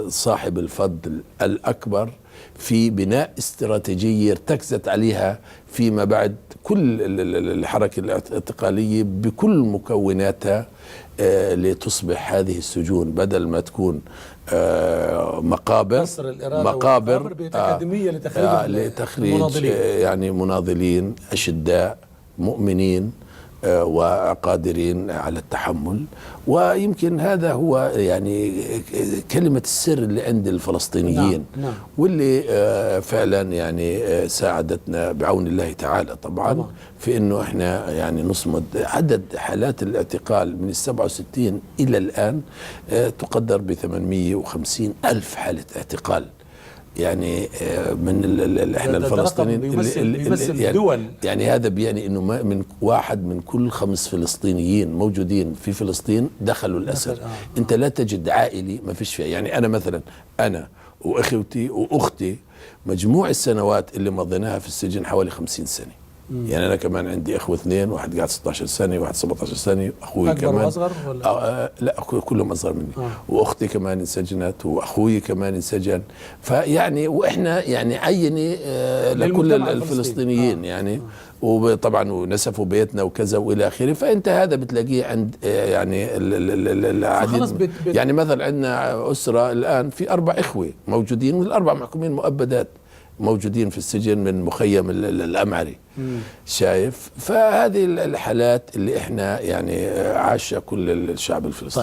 صاحب الفضل الأكبر في بناء استراتيجية ارتكزت عليها فيما بعد كل الحركة الاعتقالية بكل مكوناتها لتصبح هذه السجون بدل ما تكون مقابر بأكاديمية لتخريج المناضلين. يعني مناضلين أشداء مؤمنين وقادرين على التحمل. ويمكن هذا هو يعني كلمة السر اللي عند الفلسطينيين. نعم. واللي فعلا يعني ساعدتنا بعون الله تعالى طبعا في انه احنا يعني نصمد. عدد حالات الاعتقال من 67 الى الان تقدر ب 850 ألف حالة اعتقال. يعني من احنا الفلسطينيين بيمثل يعني دول. يعني هذا بيعني انه من واحد من كل 5 فلسطينيين موجودين في فلسطين دخلوا الاسر. انت لا تجد عائلي ما فيش فيها. يعني انا مثلا انا واخوتي واختي مجموع السنوات اللي مضيناها في السجن حوالي 50 سنة. يعني انا كمان عندي اخوه اثنين، واحد قاعد 16 سنه وواحد 17 سنه، اخوي كمان اصغر ولا لا كلهم اصغر مني. واختي كمان انسجنت واخوي كمان انسجن. فيعني واحنا يعني عيني لكل الفلسطينيين يعني وطبعا ونسفوا بيتنا وكذا والى اخره. فانت هذا بتلاقيه عند يعني العديد. يعني مثلا عندنا اسره الان في 4 اخوه موجودين، والاربع محكومين مؤبدات موجودين في السجن من مخيم الأمعري. شايف؟ فهذه الحالات اللي احنا يعني عاشها كل الشعب الفلسطيني.